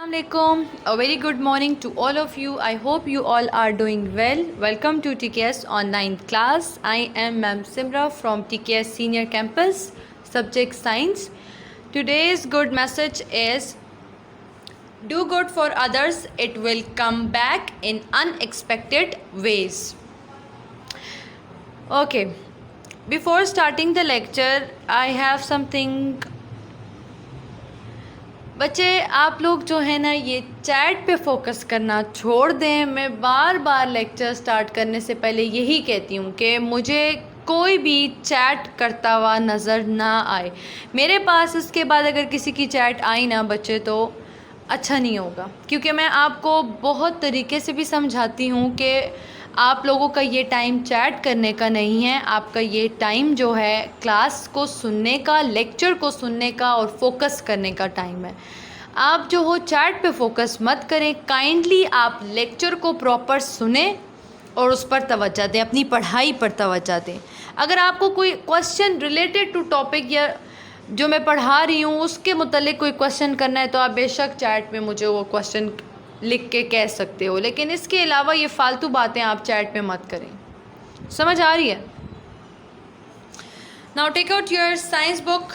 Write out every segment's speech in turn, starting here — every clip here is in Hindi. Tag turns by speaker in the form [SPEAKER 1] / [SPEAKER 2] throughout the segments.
[SPEAKER 1] Assalamualaikum. A very good morning to all of you. I hope you all are doing well. Welcome to TKS online class. I am Ma'am Simra from TKS Senior Campus, subject Science. Today's good message is do good for others, it will come back in unexpected ways. Okay, before starting the lecture, I have something. बच्चे आप लोग जो है ना ये चैट पे फोकस करना छोड़ दें। मैं बार बार लेक्चर स्टार्ट करने से पहले यही कहती हूँ कि मुझे कोई भी चैट करता हुआ नज़र ना आए मेरे पास। इसके बाद अगर किसी की चैट आई ना बच्चे तो अच्छा नहीं होगा, क्योंकि मैं आपको बहुत तरीके से भी समझाती हूँ कि आप लोगों का ये टाइम चैट करने का नहीं है, आपका ये टाइम जो है क्लास को सुनने का, लेक्चर को सुनने का और फोकस करने का टाइम है। आप जो हो चैट पे फोकस मत करें, काइंडली आप लेक्चर को प्रॉपर सुने और उस पर तवज्जो दें, अपनी पढ़ाई पर तवज्जो दें। अगर आपको कोई क्वेश्चन रिलेटेड टू टॉपिक या जो मैं पढ़ा रही हूँ उसके मुतालिक कोई क्वेश्चन करना है तो आप बेशक चैट में मुझे वो क्वेश्चन लिख के कह सकते हो, लेकिन इसके अलावा ये फालतू बातें आप चैट में मत करें। समझ आ रही है? Now take out your science book.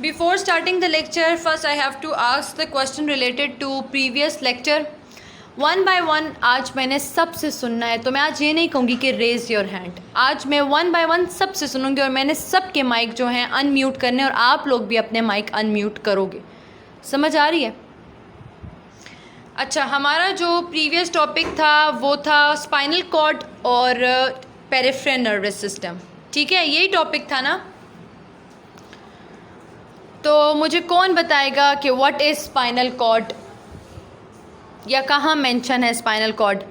[SPEAKER 1] Before starting the lecture, first I have to ask the question related to previous lecture. One by one आज मैंने सबसे सुनना है, तो मैं आज ये नहीं कहूँगी कि रेज़ योर हैंड। आज मैं वन बाय वन सबसे सुनूंगी और मैंने सबके माइक जो हैं अनम्यूट करने, और आप लोग भी अपने माइक अनम्यूट करोगे। समझ आ रही है? अच्छा, हमारा जो प्रीवियस टॉपिक था वो था स्पाइनल कॉर्ड और पेरिफेरल नर्वस सिस्टम। ठीक है, यही टॉपिक था ना? तो मुझे कौन बताएगा कि व्हाट इज़ स्पाइनल कॉर्ड या कहाँ मेंशन है स्पाइनल कॉर्ड?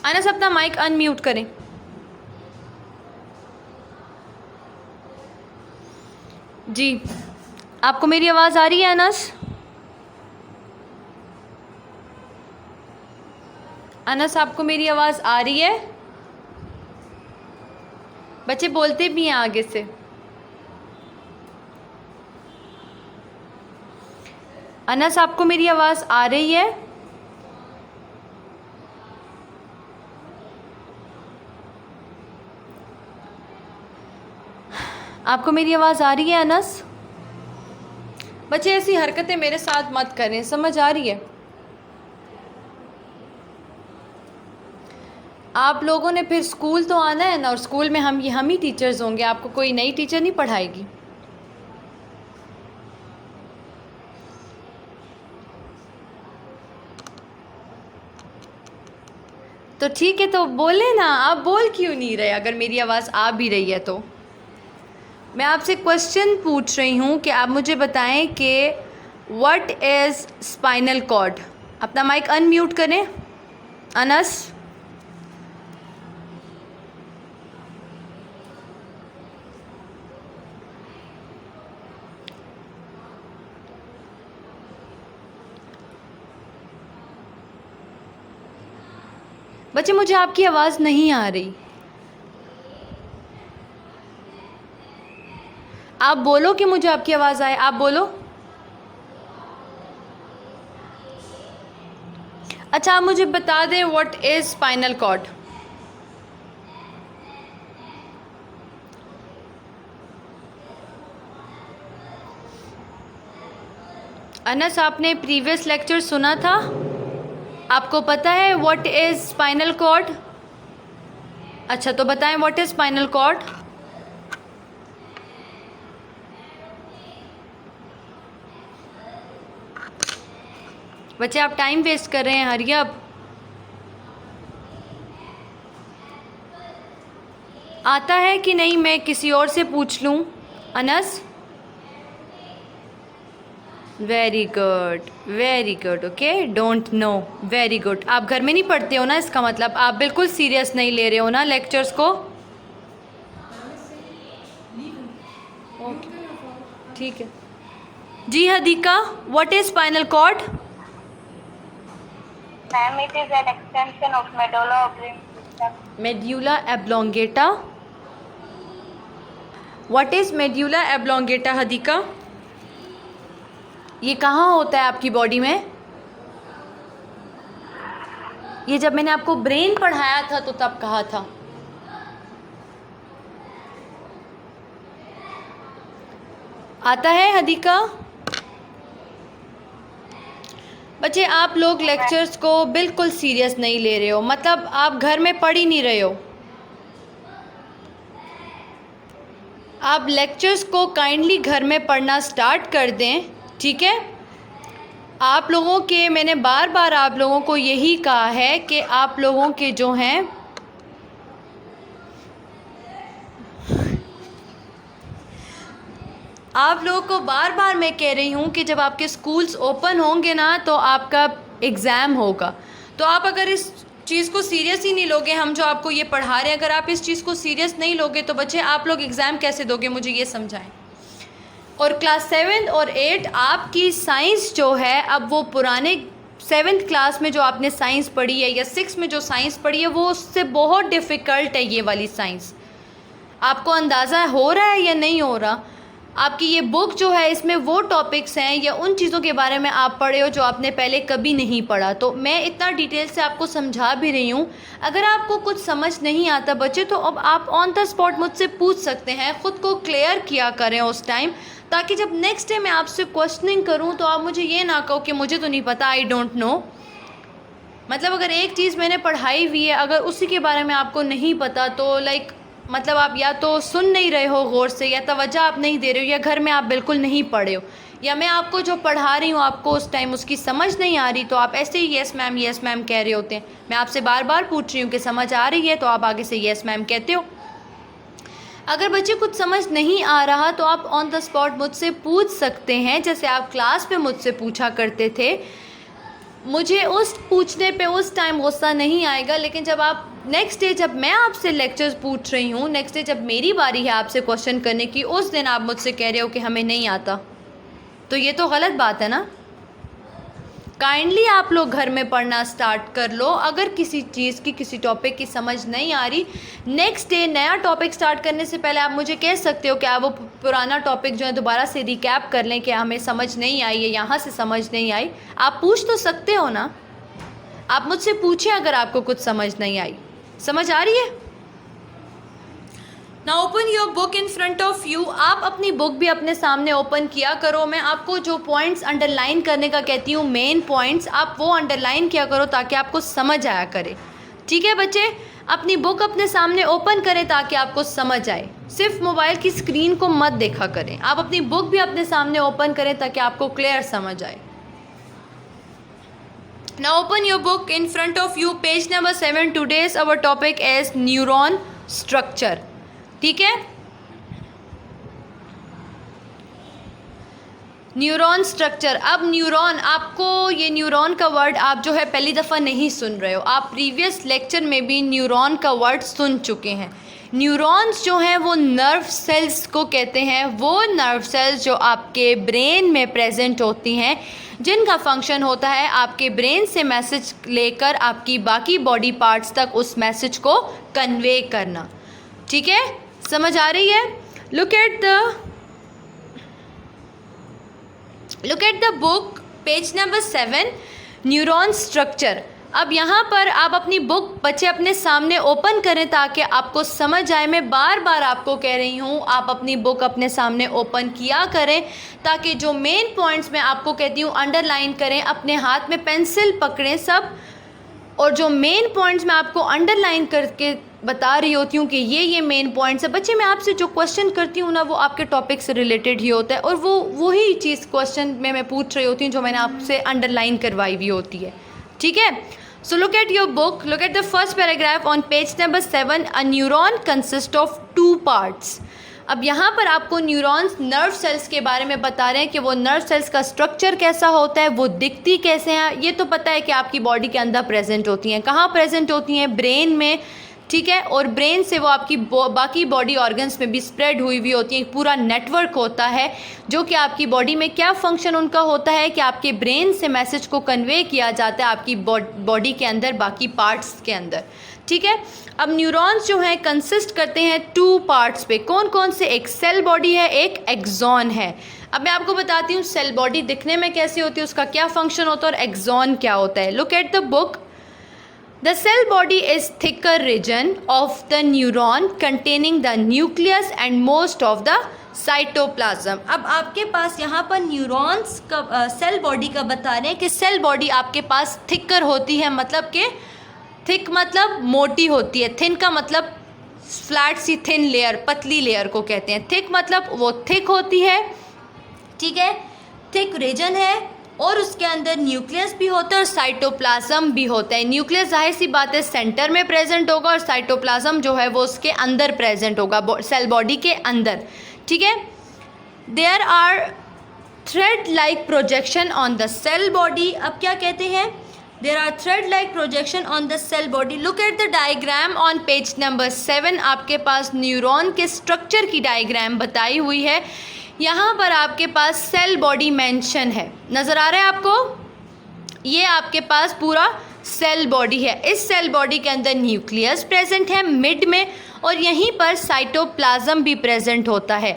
[SPEAKER 1] अनस अपना माइक अनम्यूट करें। जी, आपको मेरी आवाज़ आ रही है अनस? अनस, आपको मेरी आवाज़ आ रही है? बच्चे बोलते भी हैं आगे से। अनस, आपको मेरी आवाज़ आ रही है? आपको मेरी आवाज़ आ रही है अनस? बच्चे ऐसी हरकतें मेरे साथ मत करें, समझ आ रही है? आप लोगों ने फिर स्कूल तो आना है ना, और स्कूल में हम ही टीचर्स होंगे, आपको कोई नई टीचर नहीं पढ़ाएगी। तो ठीक है, तो बोले ना, आप बोल क्यों नहीं रहे? अगर मेरी आवाज़ आ भी रही है तो मैं आपसे क्वेश्चन पूछ रही हूँ कि आप मुझे बताएं कि व्हाट इज़ स्पाइनल कॉर्ड। अपना माइक अनम्यूट करें अनस। बच्चे मुझे आपकी आवाज़ नहीं आ रही, आप बोलो कि मुझे आपकी आवाज़ आए। आप बोलो। अच्छा, आप मुझे बता दें what is spinal cord. Anas, आपने प्रीवियस लेक्चर सुना था? आपको पता है व्हाट इज़ स्पाइनल कॉर्ड? अच्छा, तो बताएं व्हाट इज़ स्पाइनल कॉर्ड। बच्चे आप टाइम वेस्ट कर रहे हैं, हरी अप। आता है कि नहीं? मैं किसी और से पूछ लूँ Anas? Very good, okay, don't know, very good. आप घर में नहीं पढ़ते हो ना, इसका मतलब आप बिल्कुल सीरियस नहीं ले रहे हो ना लेक्चर्स को। ओके, ठीक है जी। Hadiqa, what is spinal cord?
[SPEAKER 2] Ma'am, it is an extension of medulla oblongata.
[SPEAKER 1] Medulla oblongata. What is medulla oblongata Hadiqa? ये कहाँ होता है आपकी बॉडी में? ये जब मैंने आपको ब्रेन पढ़ाया था तो तब कहा था। आता है हदीका? बच्चे आप लोग लेक्चर्स को बिल्कुल सीरियस नहीं ले रहे हो, मतलब आप घर में पढ़ ही नहीं रहे हो। आप लेक्चर्स को काइंडली घर में पढ़ना स्टार्ट कर दें, ठीक है? आप लोगों के, मैंने बार बार आप लोगों को यही कहा है कि आप लोगों के जो हैं आप लोगों को बार बार मैं कह रही हूँ कि जब आपके स्कूल्स ओपन होंगे ना तो आपका एग्ज़ाम होगा, तो आप अगर इस चीज़ को सीरियस ही नहीं लोगे, हम जो आपको ये पढ़ा रहे हैं, अगर आप इस चीज़ को सीरियस नहीं लोगे तो बच्चे आप लोग एग्ज़ाम कैसे दोगे, मुझे ये समझाएं। और क्लास 7 और 8 आपकी साइंस जो है, अब वो पुराने 7th क्लास में जो आपने साइंस पढ़ी है या 6 में जो साइंस पढ़ी है वो उससे बहुत डिफ़िकल्ट है ये वाली साइंस। आपको अंदाज़ा हो रहा है या नहीं हो रहा? आपकी ये बुक जो है इसमें वो टॉपिक्स हैं या उन चीज़ों के बारे में आप पढ़े हो जो आपने पहले कभी नहीं पढ़ा। तो मैं इतना डिटेल से आपको समझा भी रही हूँ। अगर आपको कुछ समझ नहीं आता बच्चे तो अब आप ऑन द स्पॉट मुझसे पूछ सकते हैं, ख़ुद को क्लियर किया करें उस टाइम, ताकि जब नेक्स्ट टाइम मैं आपसे क्वेश्चनिंग करूँ तो आप मुझे ये ना कहो कि मुझे तो नहीं पता, आई डोंट नो। मतलब अगर एक चीज़ मैंने पढ़ाई हुई है, अगर उसी के बारे में आपको नहीं पता तो मतलब आप या तो सुन नहीं रहे हो गौर से, या तवज्जो आप नहीं दे रहे हो, या घर में आप बिल्कुल नहीं पढ़े हो, या मैं आपको जो पढ़ा रही हूँ आपको उस टाइम उसकी समझ नहीं आ रही, तो आप ऐसे ही येस मैम कह रहे होते हैं। मैं आपसे बार बार पूछ रही हूँ कि समझ आ रही है, तो आप आगे से येस मैम कहते हो। अगर बच्चे कुछ समझ नहीं आ रहा तो आप ऑन द स्पॉट मुझसे पूछ सकते हैं, जैसे आप क्लास में मुझसे पूछा करते थे। मुझे उस पूछने पे उस टाइम गुस्सा नहीं आएगा, लेकिन जब आप नेक्स्ट डे, जब मैं आपसे लेक्चर्स पूछ रही हूँ, नेक्स्ट डे जब मेरी बारी है आपसे क्वेश्चन करने की, उस दिन आप मुझसे कह रहे हो कि हमें नहीं आता, तो ये तो गलत बात है ना। काइंडली आप लोग घर में पढ़ना स्टार्ट कर लो। अगर किसी चीज़ की, किसी टॉपिक की समझ नहीं आ रही, नेक्स्ट डे नया टॉपिक स्टार्ट करने से पहले आप मुझे कह सकते हो कि आप वो पुराना टॉपिक जो है दोबारा से रिकैप कर लें कि हमें समझ नहीं आई है, यहाँ से समझ नहीं आई। आप पूछ तो सकते हो ना, आप मुझसे पूछें अगर आपको कुछ समझ नहीं आई। समझ आ रही है? Now open your book in front of you. आप अपनी बुक भी अपने सामने ओपन किया करो। मैं आपको जो पॉइंट्स अंडरलाइन करने का कहती हूँ, मेन पॉइंट्स, आप वो अंडरलाइन किया करो ताकि आपको समझ आया करे। ठीक है बच्चे? अपनी बुक अपने सामने ओपन करें ताकि आपको समझ आए। सिर्फ मोबाइल की स्क्रीन को मत देखा करें। आप अपनी बुक भी अपने सामने ओपन करें ताकि आपको क्लियर समझ आए। Now open your book in front of you, page number 7. Today's our topic is neuron structure. ठीक है? Neuron structure. अब न्यूरॉन, आपको ये न्यूरॉन का वर्ड आप जो है पहली दफ़ा नहीं सुन रहे हो, आप प्रीवियस लेक्चर में भी न्यूरॉन का वर्ड सुन चुके हैं। न्यूरॉन्स जो हैं वो नर्व सेल्स को कहते हैं। वो नर्व सेल्स जो आपके ब्रेन में प्रेजेंट होती हैं, जिनका फंक्शन होता है आपके ब्रेन से मैसेज लेकर आपकी बाकी बॉडी पार्ट्स तक उस मैसेज को कन्वे करना। ठीक है? समझ आ रही है? Look at the book, page number 7, neuron structure. अब यहाँ पर आप अपनी बुक बच्चे अपने सामने ओपन करें ताकि आपको समझ आए। मैं बार बार आपको कह रही हूँ आप अपनी बुक अपने सामने ओपन किया करें ताकि जो मेन पॉइंट्स मैं आपको कहती हूँ अंडरलाइन करें। अपने हाथ में पेंसिल पकड़ें सब, और जो मेन पॉइंट्स मैं आपको अंडरलाइन करके बता रही होती हूँ कि ये मेन पॉइंट्स है। बच्चे मैं आपसे जो क्वेश्चन करती हूँ ना वो आपके टॉपिक से रिलेटेड ही होता है, और वो वही चीज़ क्वेश्चन में मैं पूछ रही होती हूँ जो मैंने आपसे अंडरलाइन करवाई हुई होती है। ठीक है? So look at your book, look at the first paragraph on page number 7. A neuron consists of 2 parts. अब यहाँ पर आपको न्यूरॉन्स, नर्व सेल्स के बारे में बता रहे हैं कि वो नर्व सेल्स का स्ट्रक्चर कैसा होता है, वो दिखती कैसे हैं। ये तो पता है कि आपकी बॉडी के अंदर प्रेजेंट होती हैं। कहाँ प्रेजेंट होती हैं? ब्रेन में, ठीक है, और ब्रेन से वो आपकी बाकी बॉडी ऑर्गन्स में भी स्प्रेड हुई होती है, पूरा नेटवर्क होता है जो कि आपकी बॉडी में क्या फंक्शन उनका होता है कि आपके ब्रेन से मैसेज को कन्वे किया जाता है आपकी बॉडी के अंदर, बाकी पार्ट्स के अंदर। ठीक है, अब न्यूरॉन्स जो हैं कंसिस्ट करते हैं 2 पार्ट्स पे। कौन कौन से? एक सेल बॉडी है, एक एक्सॉन है। अब मैं आपको बताती हूँ सेल बॉडी दिखने में कैसी होती है, उसका क्या फंक्शन होता है और एक्सॉन क्या होता है। Look at the book. The cell body is thicker region of the neuron containing the nucleus and most of the cytoplasm। अब आपके पास यहाँ पर न्यूरॉन्स का सेल बॉडी का बता रहे हैं कि सेल बॉडी आपके पास थिकर होती है, मतलब कि थिक मतलब मोटी होती है, थिन का मतलब फ्लैट सी थिन लेयर, पतली लेयर को कहते हैं। थिक मतलब वो थिक होती है, ठीक है, थिक रीजन है और उसके अंदर न्यूक्लियस भी होता है और साइटोप्लाज्म भी होता है। न्यूक्लियस जाहिर सी बात है सेंटर में प्रेजेंट होगा और साइटोप्लाज्म जो है वो उसके अंदर प्रेजेंट होगा, सेल बॉडी के अंदर। ठीक है, there are thread like projection on the cell body. अब क्या कहते हैं? There are thread like projection on the cell body. Look at the diagram on page number 7। आपके पास न्यूरॉन के स्ट्रक्चर की डायग्राम बताई हुई है। यहाँ पर आपके पास सेल बॉडी मेंशन है, नज़र आ रहा है आपको? ये आपके पास पूरा सेल बॉडी है। इस सेल बॉडी के अंदर न्यूक्लियस प्रेजेंट है मिड में और यहीं पर साइटोप्लाज्म भी प्रेजेंट होता है।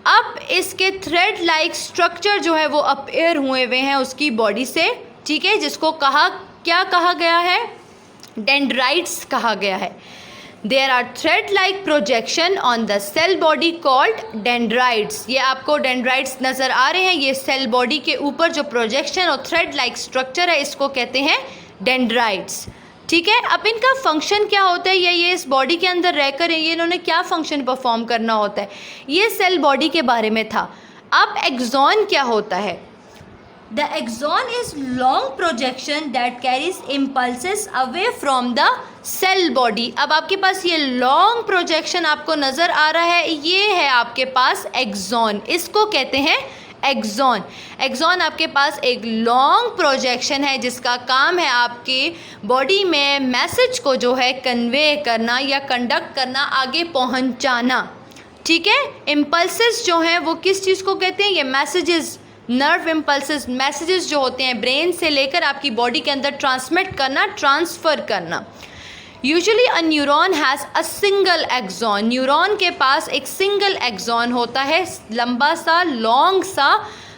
[SPEAKER 1] अब इसके थ्रेड लाइक स्ट्रक्चर जो है वो अपीयर हुए हैं उसकी बॉडी से, ठीक है, जिसको क्या कहा गया है? डेंड्राइट्स कहा गया है। There are thread-like projection on the cell body called dendrites। ये आपको डेंड्राइट्स नज़र आ रहे हैं, ये सेल बॉडी के ऊपर जो प्रोजेक्शन और थ्रेड-लाइक स्ट्रक्चर है इसको कहते हैं डेंड्राइट्स। ठीक है, अब इनका फंक्शन क्या होता है, या ये इस बॉडी के अंदर रहकर ये इन्होंने क्या फंक्शन परफॉर्म करना होता है, ये सेल बॉडी के बारे में था। अब एक्सॉन क्या होता है? The axon is long projection that carries impulses away from the cell body। अब आपके पास ये long projection आपको नज़र आ रहा है, ये है आपके पास एक्सॉन, इसको कहते हैं एक्सॉन। एक्सॉन आपके पास एक लॉन्ग प्रोजेक्शन है जिसका काम है आपकी बॉडी में मैसेज को जो है कन्वे करना या कंडक्ट करना, आगे पहुंचाना। ठीक है, इम्पल्सेस जो हैं वो किस चीज़ को कहते हैं? ये मैसेजेस, नर्व इम्पल्सेस, मैसेजेस जो होते हैं ब्रेन से लेकर आपकी बॉडी के अंदर ट्रांसमिट करना, ट्रांसफ़र करना। Usually a neuron has a single axon. Neuron के पास एक सिंगल एक्सॉन होता है, लंबा सा लॉन्ग सा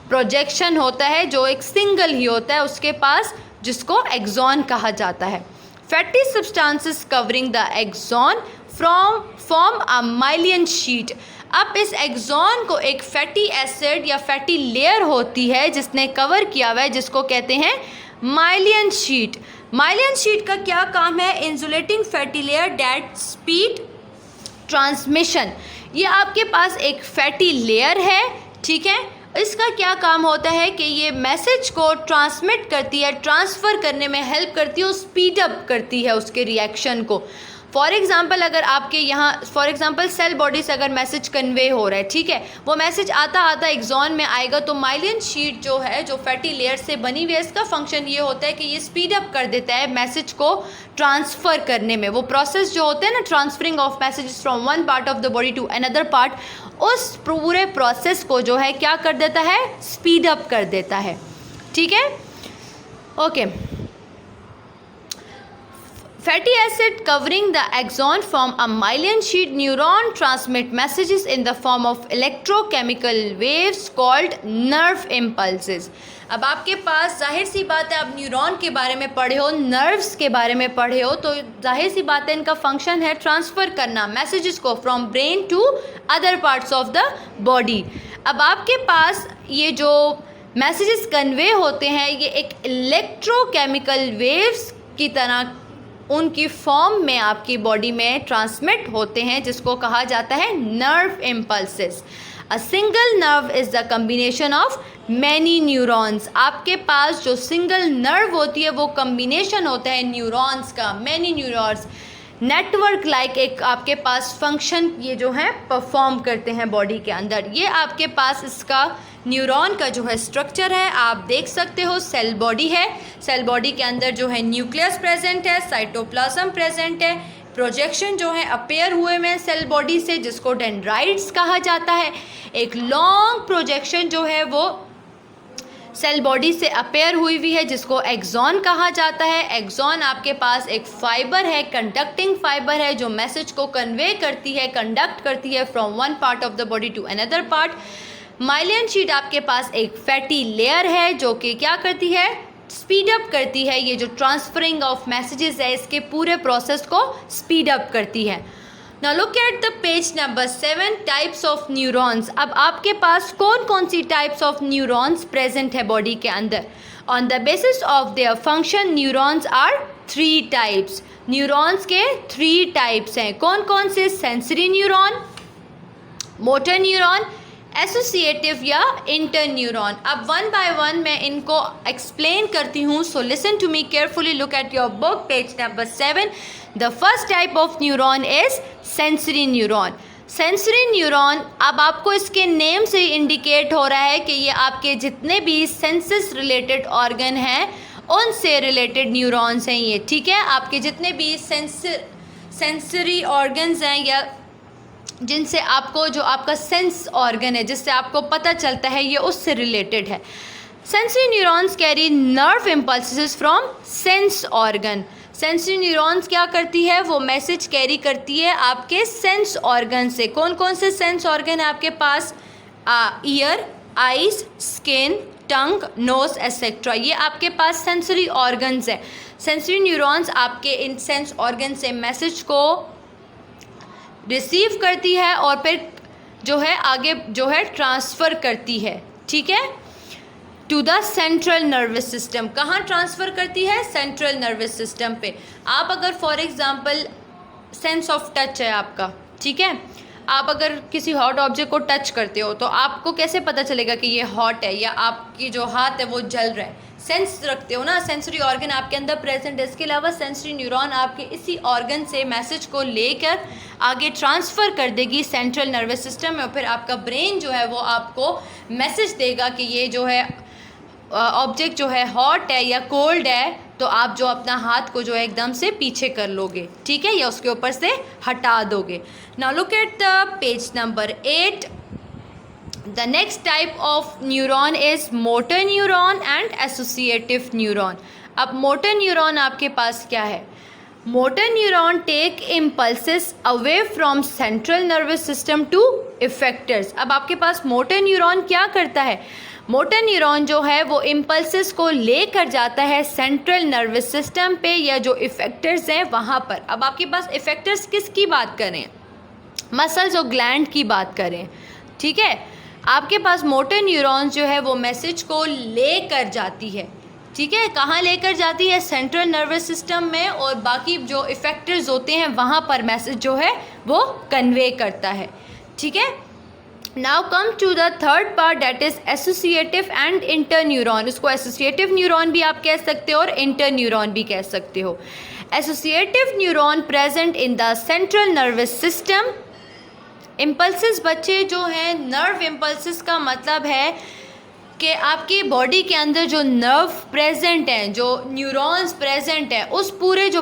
[SPEAKER 1] प्रोजेक्शन होता है जो एक सिंगल ही होता है उसके पास, जिसको एक्सॉन कहा जाता है। Fatty substances covering the axon form a myelin sheath. अब इस एक्सॉन को एक फैटी एसिड या फैटी लेयर होती है जिसने कवर किया हुआ है, जिसको कहते हैं माइलियन शीट। माइलियन शीट का क्या काम है? Insulating fatty layer that speed transmission. ये आपके पास एक फैटी लेयर है, ठीक है, इसका क्या काम होता है कि ये मैसेज को ट्रांसमिट करती है, ट्रांसफ़र करने में हेल्प करती है, स्पीड अप करती है उसके रिएक्शन को। फॉर एग्ज़ाम्पल अगर आपके यहाँ फॉर एग्ज़ाम्पल सेल बॉडी से अगर मैसेज कन्वे हो रहा है, ठीक है, वो मैसेज आता आता एक्सॉन में आएगा तो माइलियन शीट जो है, जो फैटी लेयर से बनी हुई है, इसका फंक्शन ये होता है कि ये स्पीड अप कर देता है मैसेज को ट्रांसफ़र करने में। वो प्रोसेस जो होते हैं ना, transferring of messages from one part of the body to another part, उस पूरे प्रोसेस को जो है क्या कर देता है? स्पीड अप कर देता है। ठीक है, okay. Fatty acid covering the axon form a myelin sheet. Neuron transmit messages in the form of electrochemical waves called nerve impulses। अब आपके पास जाहिर सी बात है, आप न्यूरॉन के बारे में पढ़े हो, नर्व्स के बारे में पढ़े हो, तो जाहिर सी बात है इनका फंक्शन है ट्रांसफ़र करना मैसेजेस को from brain to other parts of the body. अब आपके पास ये जो मैसेजेस कन्वे होते हैं ये एक इलेक्ट्रोकेमिकल वेव्स की तरह उनकी फॉर्म में आपकी बॉडी में ट्रांसमिट होते हैं, जिसको कहा जाता है nerve impulses. A single nerve is the combination of many neurons. आपके पास जो सिंगल नर्व होती है वो कम्बिनेशन होता है न्यूरॉन्स का, मैनी न्यूरॉन्स, नेटवर्क लाइक एक आपके पास फंक्शन ये जो है परफॉर्म करते हैं बॉडी के अंदर। ये आपके पास इसका न्यूरॉन का जो है स्ट्रक्चर है, आप देख सकते हो सेल बॉडी है, सेल बॉडी के अंदर जो है न्यूक्लियस प्रेजेंट है, साइटोप्लाज्म प्रेजेंट है, प्रोजेक्शन जो है अपेयर हुए में सेल बॉडी से, जिसको डेंड्राइट्स कहा जाता है। एक लॉन्ग प्रोजेक्शन जो है वो सेल बॉडी से अपेयर हुई है, जिसको एक्सॉन कहा जाता है। एक्सॉन आपके पास एक फाइबर है, कंडक्टिंग फाइबर है, जो मैसेज को कन्वे करती है, कंडक्ट करती है from one part of the body to another part. Myelin sheet आपके पास एक फैटी लेयर है जो कि क्या करती है, स्पीड अप करती है। ये जो ट्रांसफरिंग ऑफ मैसेजेस है इसके पूरे प्रोसेस को स्पीड अप करती है। Now look at the page number 7, types of neurons। अब आपके पास कौन कौन सी types of neurons present है बॉडी के अंदर। On the basis of their function, neurons are 3 types। Neurons के 3 types हैं। कौन कौन से, sensory neuron, motor neuron, associative या इंटर न्यूरॉन। अब वन बाय वन मैं इनको एक्सप्लेन करती हूँ। So listen to me carefully, look at your book, page number 7। The first type of neuron is sensory neuron. Sensory neuron, अब आपको इसके नेम से इंडिकेट हो रहा है कि ये आपके जितने भी सेंसेस रिलेटेड ऑर्गन हैं उनसे रिलेटेड न्यूरॉन्स हैं ये, ठीक है। आपके जितने भी सेंसरी ऑर्गन्स हैं या जिनसे आपको, जो आपका सेंस ऑर्गन है जिससे आपको पता चलता है, ये उससे रिलेटेड है। Sensory neurons carry nerve impulses from sense organ. Sensory neurons क्या करती है, वो मैसेज कैरी करती है आपके सेंस ऑर्गन से। कौन कौन से सेंस ऑर्गन है आपके पास, ईयर, आइज, स्किन, टंग, नोज एसेट्रा, ये आपके पास सेंसरी ऑर्गन्स है। सेंसरी न्यूरॉन्स आपके इन सेंस ऑर्गन से मैसेज को रिसीव करती है और फिर जो है आगे जो है ट्रांसफ़र करती है, ठीक है, to the central nervous system. कहाँ ट्रांसफ़र करती है, सेंट्रल नर्वस सिस्टम पे। आप अगर for example sense of touch है आपका, ठीक है, आप अगर किसी हॉट ऑब्जेक्ट को टच करते हो तो आपको कैसे पता चलेगा कि ये हॉट है या आपकी जो हाथ है वो जल रहा है, सेंस रखते हो ना, सेंसरी ऑर्गन आपके अंदर प्रेजेंट है। इसके अलावा सेंसरी न्यूरॉन आपके इसी ऑर्गन से मैसेज को लेकर आगे ट्रांसफ़र कर देगी सेंट्रल नर्वस सिस्टम में, और फिर आपका ब्रेन जो है वो आपको मैसेज देगा कि ये जो है ऑब्जेक्ट जो है हॉट है या कोल्ड है, तो आप जो अपना हाथ को जो है एकदम से पीछे कर लोगे, ठीक है, या उसके ऊपर से हटा दोगे। Now look at the page number 8। The next type of neuron is motor neuron and associative neuron। अब motor neuron आपके पास क्या है, motor neuron take impulses away from central nervous system to effectors। अब आपके पास motor neuron क्या करता है, मोटर न्यूरॉन जो है वो इम्पल्सेस को लेकर जाता है सेंट्रल नर्वस सिस्टम पे या जो इफेक्टर्स हैं वहाँ पर। अब आपके पास इफेक्टर्स किसकी बात करें, मसल्स और ग्लैंड की बात करें, ठीक है। आपके पास मोटर न्यूरॉन्स जो है वो मैसेज को लेकर जाती है, ठीक है, कहाँ लेकर जाती है, सेंट्रल नर्वस सिस्टम में, और बाकी जो इफेक्टर्स होते हैं वहाँ पर मैसेज जो है वो कन्वे करता है, ठीक है। Now come to the third part, that is associative and inter neuron. उसको एसोसिएटिव न्यूरॉन भी आप कह सकते हो और इंटर न्यूरॉन भी कह सकते हो। Associative neuron present in the central nervous system. Impulses बच्चे जो हैं, नर्व इम्पल्सेस का मतलब है कि आपकी बॉडी के अंदर जो नर्व प्रेजेंट हैं, जो न्यूरॉन्स प्रेजेंट हैं, उस पूरे जो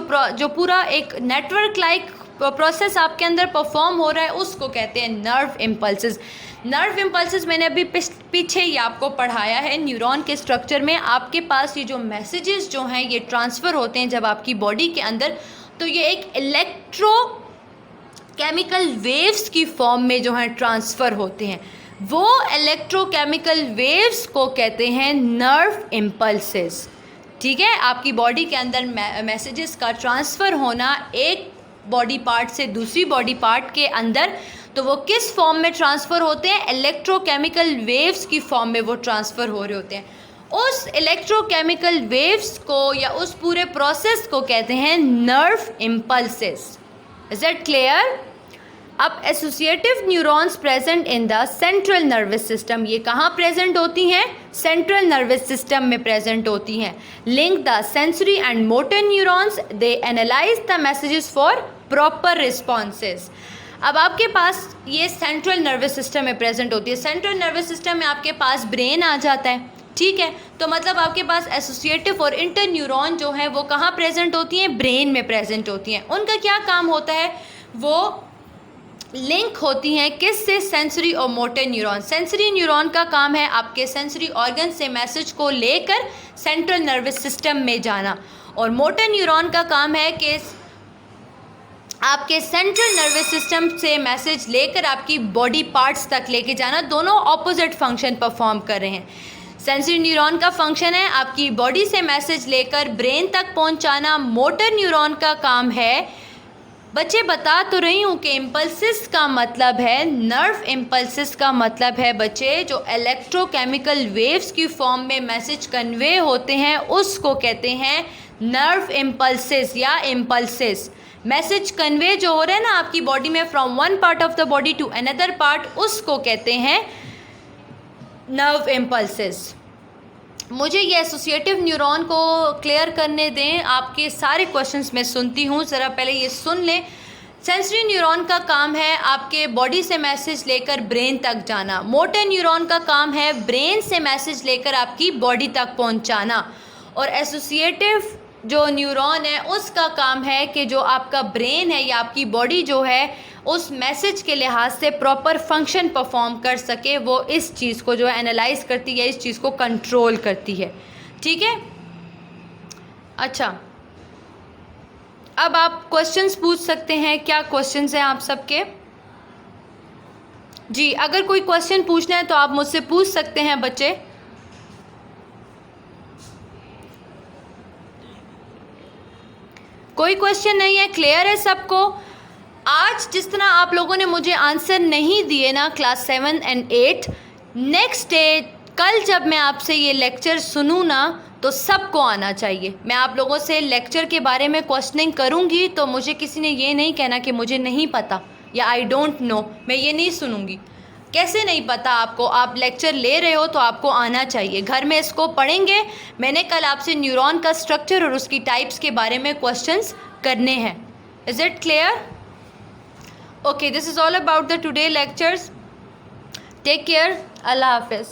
[SPEAKER 1] पूरा एक नेटवर्क लाइक प्रोसेस आपके अंदर परफॉर्म हो रहा है उसको कहते हैं नर्व इम्पल्सेस। नर्व इम्पल्सेस मैंने अभी पीछे ही आपको पढ़ाया है। न्यूरॉन के स्ट्रक्चर में आपके पास ये जो मैसेजेस जो हैं ये ट्रांसफ़र होते हैं जब आपकी बॉडी के अंदर, तो ये एक इलेक्ट्रो केमिकल वेव्स की फॉर्म में जो है ट्रांसफ़र होते हैं। वो इलेक्ट्रोकेमिकल वेव्स को कहते हैं नर्व इम्पल्सेस, ठीक है। आपकी बॉडी के अंदर मैसेजेस का ट्रांसफ़र होना एक बॉडी पार्ट से दूसरी बॉडी पार्ट के अंदर, तो वो किस फॉर्म में ट्रांसफ़र होते हैं, इलेक्ट्रोकेमिकल वेव्स की फॉर्म में वो ट्रांसफ़र हो रहे होते हैं। उस इलेक्ट्रोकेमिकल वेव्स को या उस पूरे प्रोसेस को कहते हैं nerve impulses. Is it clear? अब associative neurons present in the central nervous system. ये कहाँ प्रेजेंट होती हैं, सेंट्रल नर्वस सिस्टम में प्रेजेंट होती हैं। Link the sensory and motor neurons, they analyse the messages for proper responses. अब आपके पास ये सेंट्रल नर्वस सिस्टम में प्रेजेंट होती है। सेंट्रल नर्वस सिस्टम में आपके पास ब्रेन आ जाता है, ठीक है, तो मतलब आपके पास एसोसिएटिव और इंटर न्यूरॉन जो है वो कहाँ प्रेजेंट होती हैं, ब्रेन में प्रेजेंट होती हैं। उनका क्या काम होता है, वो लिंक होती हैं किससे, सेंसरी और मोटर न्यूरॉन। सेंसरी न्यूरॉन का काम है आपके सेंसरी ऑर्गन से मैसेज को लेकर सेंट्रल नर्वस सिस्टम में जाना, और मोटर न्यूरॉन का काम है कि आपके सेंट्रल नर्वस सिस्टम से मैसेज लेकर आपकी बॉडी पार्ट्स तक लेके जाना। दोनों ऑपोजिट फंक्शन परफॉर्म कर रहे हैं। सेंसरी न्यूरॉन का फंक्शन है आपकी बॉडी से मैसेज लेकर ब्रेन तक पहुंचाना। मोटर न्यूरॉन का काम है, बच्चे बता तो रही हूँ कि इम्पल्सिस का मतलब है, नर्व इम्पल्सिस का मतलब है बच्चे जो इलेक्ट्रोकेमिकल वेव्स की फॉर्म में मैसेज कन्वे होते हैं उसको कहते हैं नर्व इम्पल्सिस या इम्पल्सिस। मैसेज कन्वे जो हो रहा है ना आपकी बॉडी में from one part of the body to another part, उसको कहते हैं नर्व इम्पल्सिस। मुझे ये एसोसिएटिव न्यूरॉन को क्लियर करने दें, आपके सारे क्वेश्चंस मैं सुनती हूँ, ज़रा पहले ये सुन लें। सेंसरी न्यूरॉन का काम है आपके बॉडी से मैसेज लेकर ब्रेन तक जाना। मोटर न्यूरॉन का काम है ब्रेन से मैसेज लेकर आपकी बॉडी तक पहुँचाना, और एसोसिएटिव जो न्यूरॉन है उसका काम है कि जो आपका ब्रेन है या आपकी बॉडी जो है उस मैसेज के लिहाज से प्रॉपर फंक्शन परफॉर्म कर सके, वो इस चीज़ को जो है एनालाइज करती है, इस चीज़ को कंट्रोल करती है। ठीक है, अच्छा अब आप क्वेश्चंस पूछ सकते हैं। क्या क्वेश्चंस हैं आप सबके? जी, अगर कोई क्वेश्चन पूछना है तो आप मुझसे पूछ सकते हैं बच्चे। कोई क्वेश्चन नहीं है, क्लियर है सबको? आज जिस तरह आप लोगों ने मुझे आंसर नहीं दिए ना क्लास 7 एंड 8, नेक्स्ट डे कल जब मैं आपसे ये लेक्चर सुनूँ ना तो सबको आना चाहिए। मैं आप लोगों से लेक्चर के बारे में क्वेश्चनिंग करूँगी तो मुझे किसी ने ये नहीं कहना कि मुझे नहीं पता या आई डोंट नो, मैं ये नहीं सुनूँगी। कैसे नहीं पता आपको? आप लेक्चर ले रहे हो तो आपको आना चाहिए। घर में इसको पढ़ेंगे। मैंने कल आपसे न्यूरॉन का स्ट्रक्चर और उसकी टाइप्स के बारे में क्वेश्चंस करने हैं। Is it clear? Okay, this is all about the today lectures. Take care. Allah Hafiz.